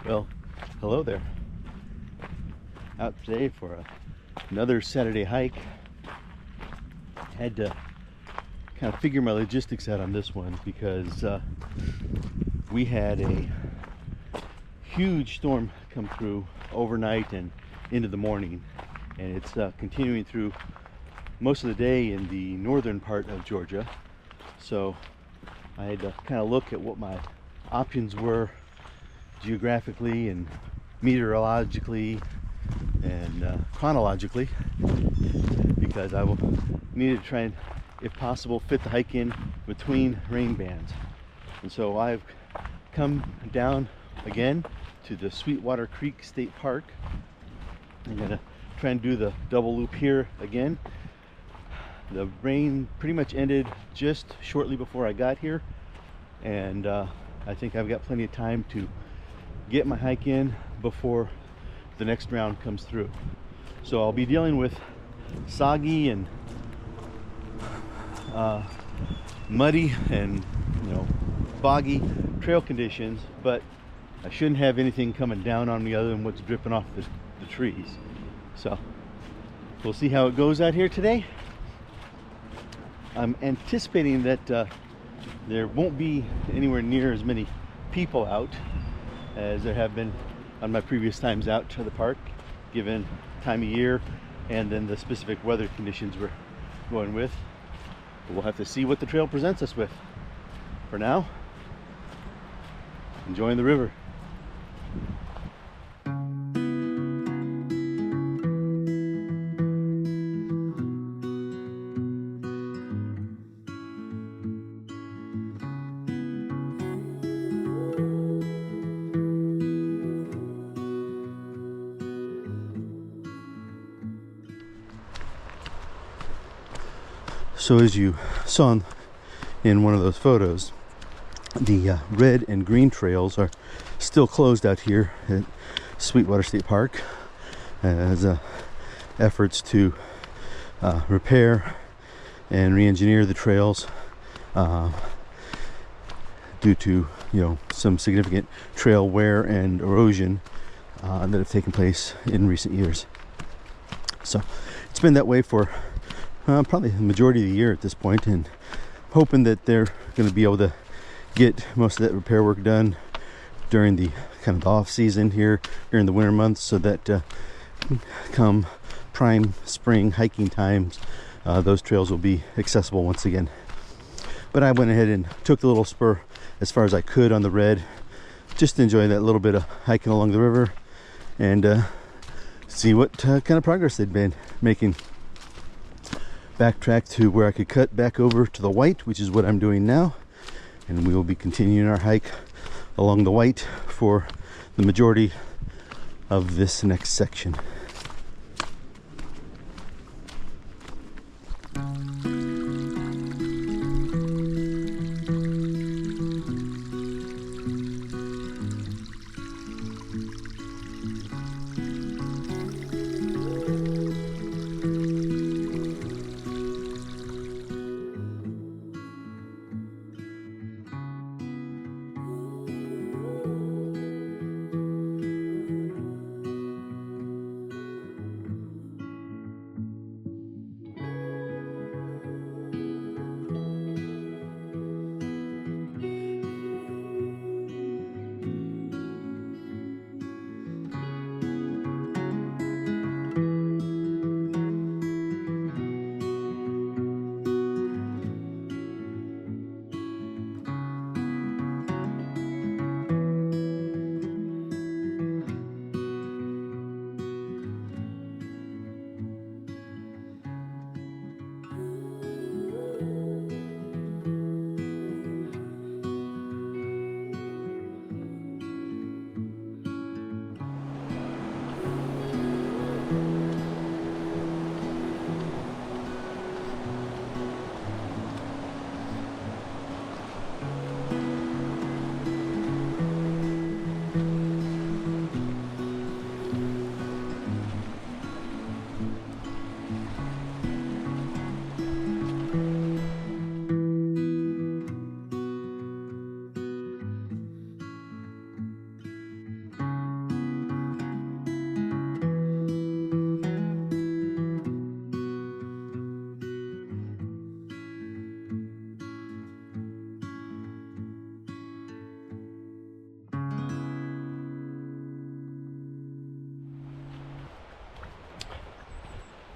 Well, hello there. Out today for another Saturday hike. Had to kind of figure my logistics out on this one because we had a huge storm come through overnight and into the morning, and it's continuing through most of the day in the northern part of Georgia. So I had to kind of look at what my options were geographically and meteorologically and chronologically, because I will need to try and, if possible, fit the hike in between rain bands. And so I've come down again to the Sweetwater Creek State Park. I'm gonna try and do the double loop here again. The rain pretty much ended just shortly before I got here, and I think I've got plenty of time to get my hike in before the next round comes through. So I'll be dealing with soggy and muddy and boggy trail conditions, but I shouldn't have anything coming down on me other than what's dripping off the trees. So we'll see how it goes out here today. I'm anticipating that there won't be anywhere near as many people out as there have been on my previous times out to the park, given time of year and then the specific weather conditions we're going with. But we'll have to see what the trail presents us with. For now, enjoying the river. So as you saw in one of those photos, the red and green trails are still closed out here at Sweetwater State Park as efforts to repair and re-engineer the trails due to some significant trail wear and erosion that have taken place in recent years. So it's been that way for probably the majority of the year at this point, and hoping that they're going to be able to get most of that repair work done during the kind of off season here during the winter months, so that come prime spring hiking times, those trails will be accessible once again. But I went ahead and took the little spur as far as I could on the red, just to enjoy that little bit of hiking along the river and see what kind of progress they'd been making. Backtrack to where I could cut back over to the white, which is what I'm doing now, and we will be continuing our hike along the white for the majority of this next section.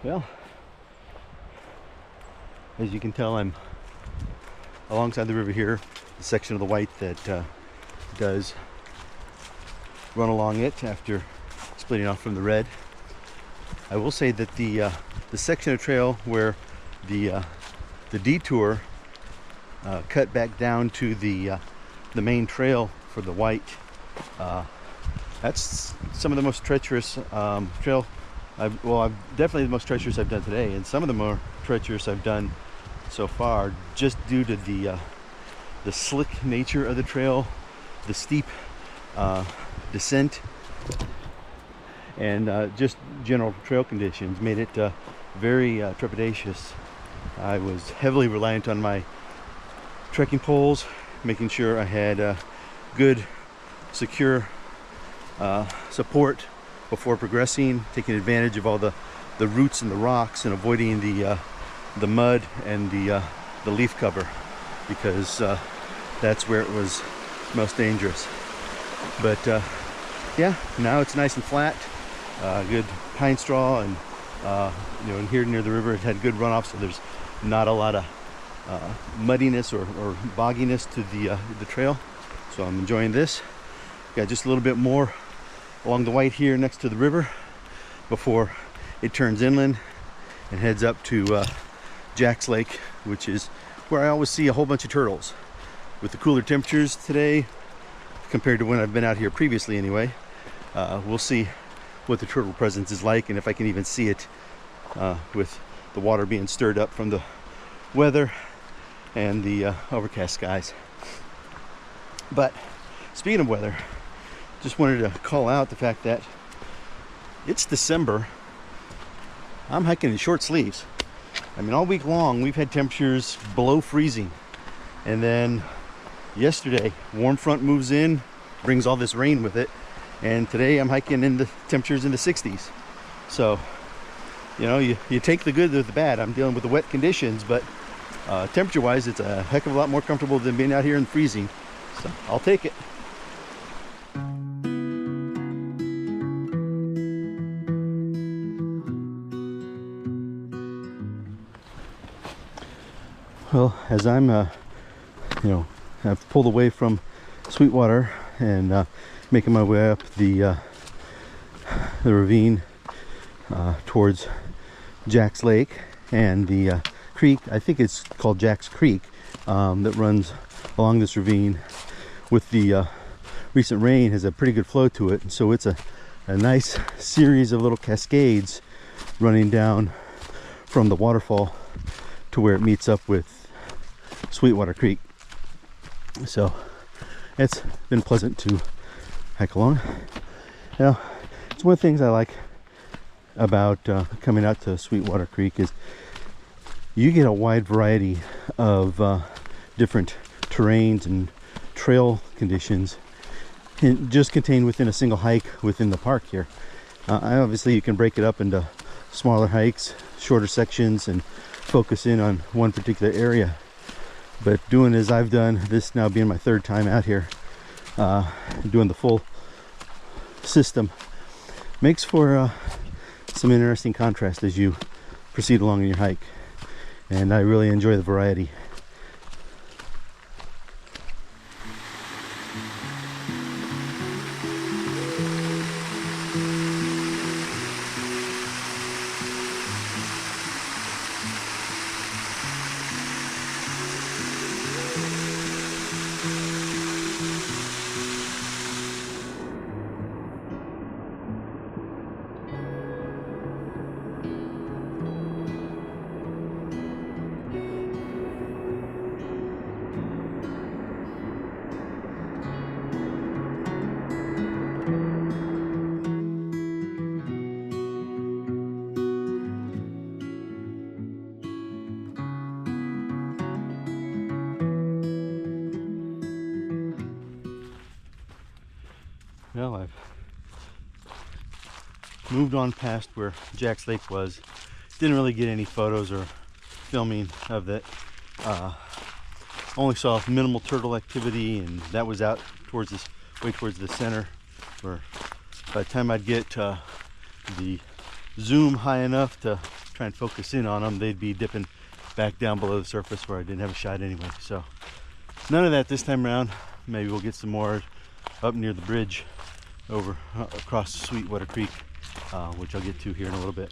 Well, as you can tell, I'm alongside the river here, the section of the white that does run along it after splitting off from the red. I will say that the section of trail where the detour cut back down to the main trail for the white, that's some of the most treacherous trail. I've definitely the most treacherous I've done today, and some of the more treacherous I've done so far, just due to the slick nature of the trail, the steep descent, and just general trail conditions made it very trepidatious. I was heavily reliant on my trekking poles, making sure I had good, secure support before progressing, taking advantage of all the roots and the rocks, and avoiding the mud and the leaf cover, because that's where it was most dangerous. But yeah, now it's nice and flat, good pine straw, and you know, and here near the river it had good runoff, so there's not a lot of muddiness or bogginess to the trail. So I'm enjoying this. Got just a little bit more along the white here next to the river before it turns inland and heads up to Jack's Lake, which is where I always see a whole bunch of turtles. With the cooler temperatures today compared to when I've been out here previously anyway, we'll see what the turtle presence is like, and if I can even see it with the water being stirred up from the weather and the overcast skies. But speaking of weather, just wanted to call out the fact that it's December. I'm hiking in short sleeves. I mean, all week long we've had temperatures below freezing, and then yesterday warm front moves in, brings all this rain with it, and today I'm hiking in the temperatures in the 60s. So, you know, you take the good with the bad. I'm dealing with the wet conditions, but temperature wise it's a heck of a lot more comfortable than being out here in freezing, so I'll take it. Well, as I'm you know, I've pulled away from Sweetwater and making my way up the ravine towards Jack's Lake, and the creek, I think it's called Jack's Creek, that runs along this ravine with the recent rain, has a pretty good flow to it, and so it's a nice series of little cascades running down from the waterfall to where it meets up with Sweetwater Creek. So it's been pleasant to hike along. Now, it's one of the things I like about coming out to Sweetwater Creek is you get a wide variety of different terrains and trail conditions just contained within a single hike within the park here. Obviously you can break it up into smaller hikes, shorter sections, and focus in on one particular area. But doing as I've done, this now being my third time out here, doing the full system, makes for some interesting contrast as you proceed along in your hike. And I really enjoy the variety. Well, I've moved on past where Jack's Lake was. Didn't really get any photos or filming of it. Only saw minimal turtle activity, and that was out towards this, way towards the center, where by the time I'd get the zoom high enough to try try and focus in on them, they'd be dipping back down below the surface where I didn't have a shot anyway. So none of that this time around. Maybe we'll get some more up near the bridge over across Sweetwater Creek, which I'll get to here in a little bit.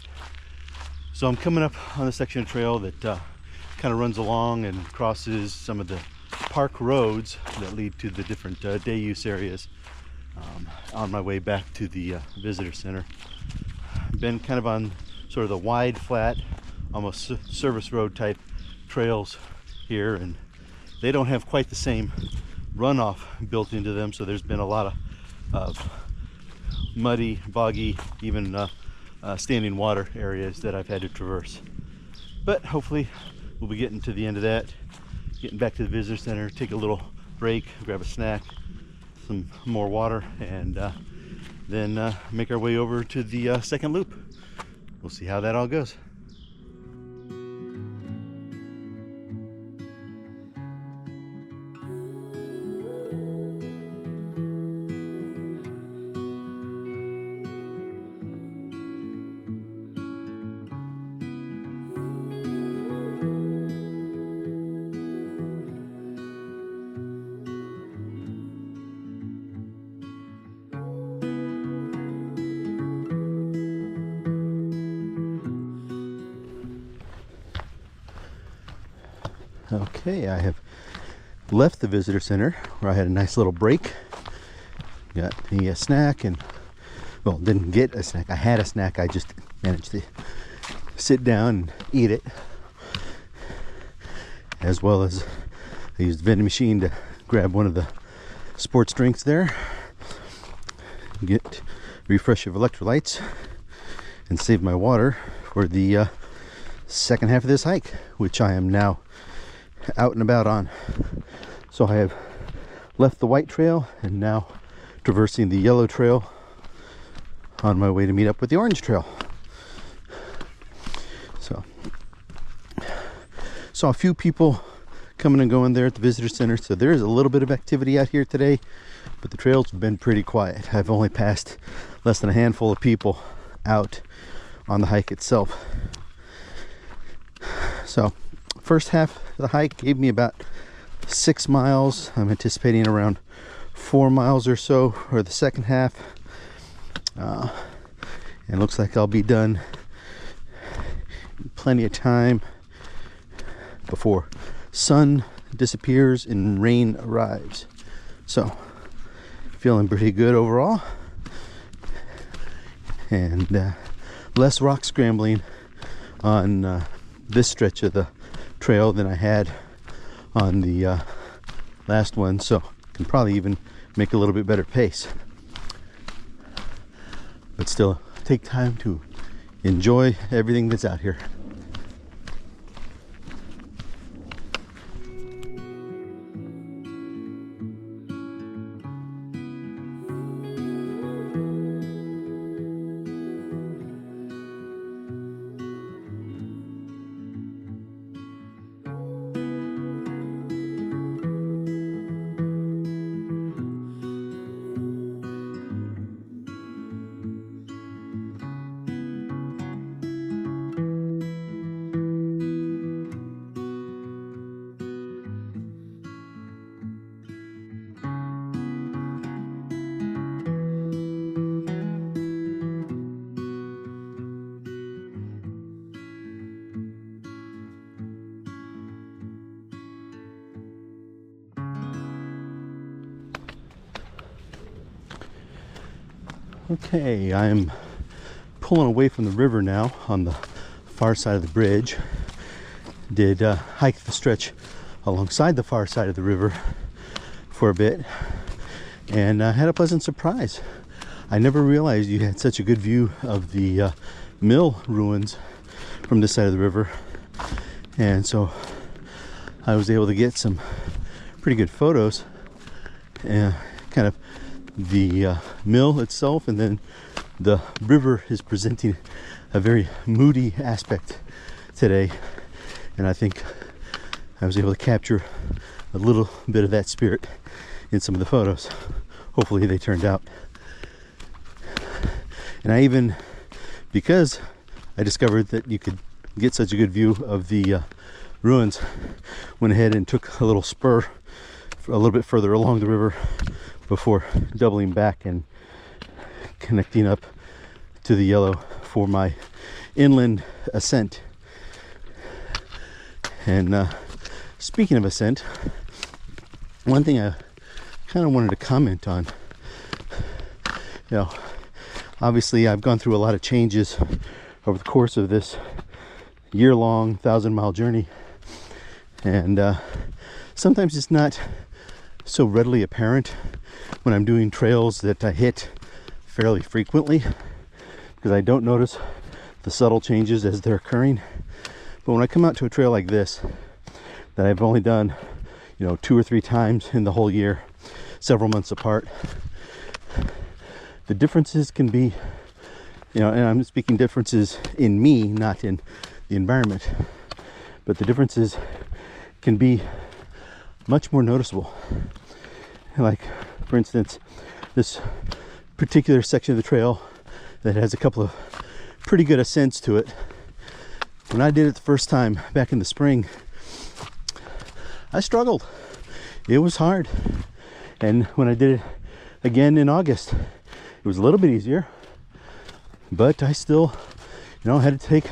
So I'm coming up on a section of trail that kind of runs along and crosses some of the park roads that lead to the different day use areas on my way back to the visitor center. Been kind of on sort of the wide, flat, almost service road type trails here, and they don't have quite the same runoff built into them, so there's been a lot of muddy, boggy, even standing water areas that I've had to traverse. But hopefully we'll be getting to the end of that, getting back to the visitor center, take a little break, grab a snack, some more water, and then make our way over to the second loop. We'll see how that all goes. Okay, I have left the visitor center where I had a nice little break. Got me a snack, and well, didn't get a snack. I had a snack. I just managed to sit down and eat it, as well as I used the vending machine to grab one of the sports drinks there, get refresh of electrolytes, and save my water for the second half of this hike, which I am now out and about on. So I have left the white trail and now traversing the yellow trail on my way to meet up with the orange trail. So saw a few people coming and going there at the visitor center, so there is a little bit of activity out here today, but the trails have been pretty quiet. I've only passed less than a handful of people out on the hike itself. So first half of the hike gave me about 6 miles. I'm anticipating around 4 miles or so for the second half, and looks like I'll be done in plenty of time before sun disappears and rain arrives. So feeling pretty good overall, and less rock scrambling on this stretch of the trail than I had on the last one, so can probably even make a little bit better pace, but still take time to enjoy everything that's out here. Okay, I'm pulling away from the river now on the far side of the bridge. Did hike the stretch alongside the far side of the river for a bit, and had a pleasant surprise. I never realized you had such a good view of the mill ruins from this side of the river, and so I was able to get some pretty good photos, and kind of the mill itself, and then the river is presenting a very moody aspect today, and I think I was able to capture a little bit of that spirit in some of the photos. Hopefully they turned out. And I even, because I discovered that you could get such a good view of the ruins, went ahead and took a little spur a little bit further along the river before doubling back and connecting up to the yellow for my inland ascent. And speaking of ascent, one thing I kind of wanted to comment on, obviously I've gone through a lot of changes over the course of this year-long 1,000-mile journey, and sometimes it's not so readily apparent when I'm doing trails that I hit fairly frequently, because I don't notice the subtle changes as they're occurring. But when I come out to a trail like this that I've only done 2 or 3 times in the whole year, several months apart, the differences can be, and I'm speaking differences in me, not in the environment, but the differences can be much more noticeable. Like, for instance, this particular section of the trail that has a couple of pretty good ascents to it. When I did it the first time back in the spring, I struggled. It was hard. And when I did it again in August, it was a little bit easier, but I still, had to take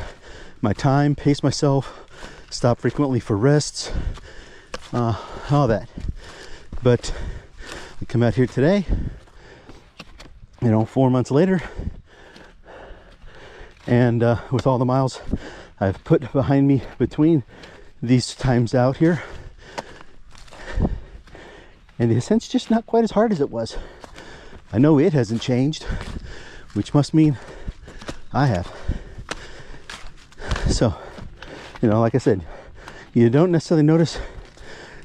my time, pace myself, stop frequently for rests, all that. But we come out here today, 4 months later, and with all the miles I've put behind me between these times out here, and the ascent's just not quite as hard as it was. I know it hasn't changed, which must mean I have. So, like I said, you don't necessarily notice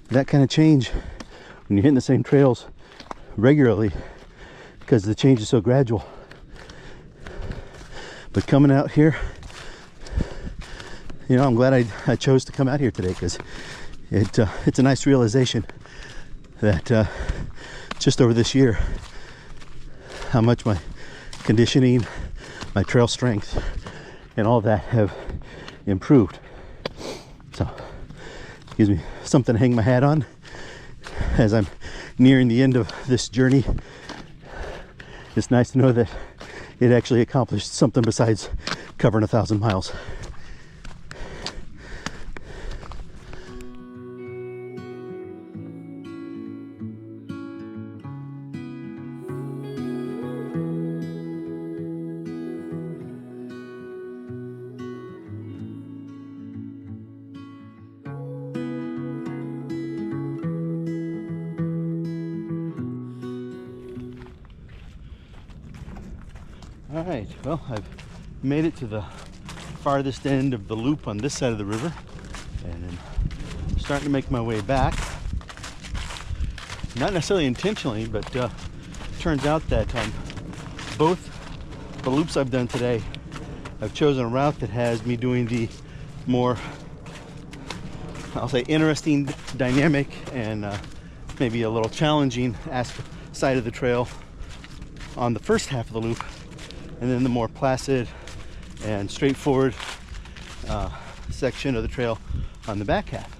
that kind of change when you're hitting the same trails regularly, because the change is so gradual. But coming out here, I'm glad I chose to come out here today, because it's a nice realization that just over this year, how much my conditioning, my trail strength, and all that have improved. So it gives me something to hang my hat on as I'm nearing the end of this journey. It's nice to know that it actually accomplished something besides covering 1,000 miles. All right, well, I've made it to the farthest end of the loop on this side of the river, and I'm starting to make my way back. Not necessarily intentionally, but turns out that both the loops I've done today, I've chosen a route that has me doing the more, I'll say, interesting, dynamic, and maybe a little challenging side of the trail on the first half of the loop, and then the more placid and straightforward section of the trail on the back half,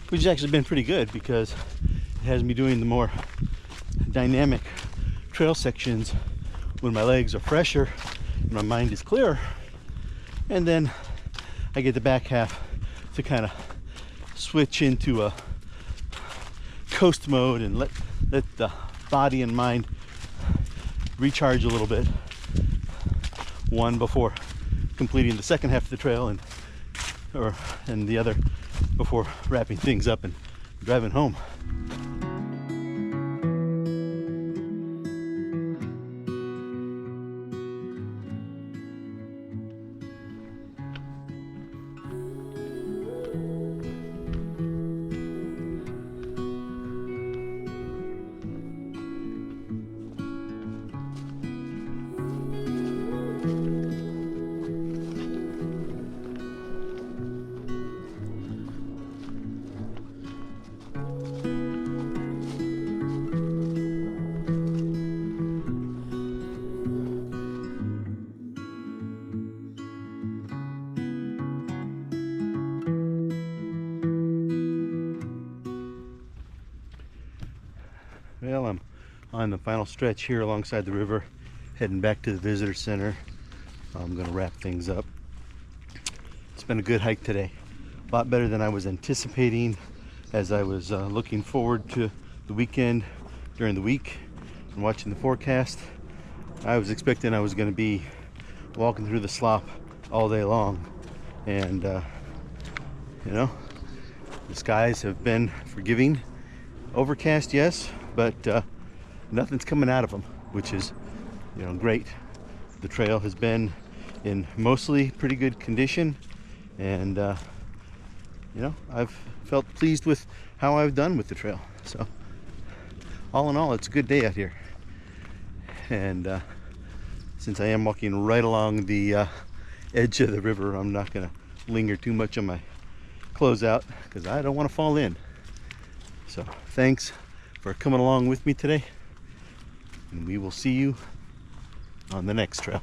which has actually been pretty good, because it has me doing the more dynamic trail sections when my legs are fresher and my mind is clearer, and then I get the back half to kind of switch into a coast mode and let the body and mind recharge a little bit, one before completing the second half of the trail, and the other before wrapping things up and driving home. on the final stretch here alongside the river, heading back to the visitor center. I'm going to wrap things up. It's been a good hike today, a lot better than I was anticipating as I was looking forward to the weekend during the week and watching the forecast. I was expecting I was going to be walking through the slop all day long, and you know, the skies have been forgiving. Overcast, yes, but nothing's coming out of them, which is, you know, great. The trail has been in mostly pretty good condition, and you know, I've felt pleased with how I've done with the trail. So all in all, it's a good day out here. And since I am walking right along the edge of the river, I'm not going to linger too much on my closeout because I don't want to fall in. So thanks for coming along with me today, and we will see you on the next trail.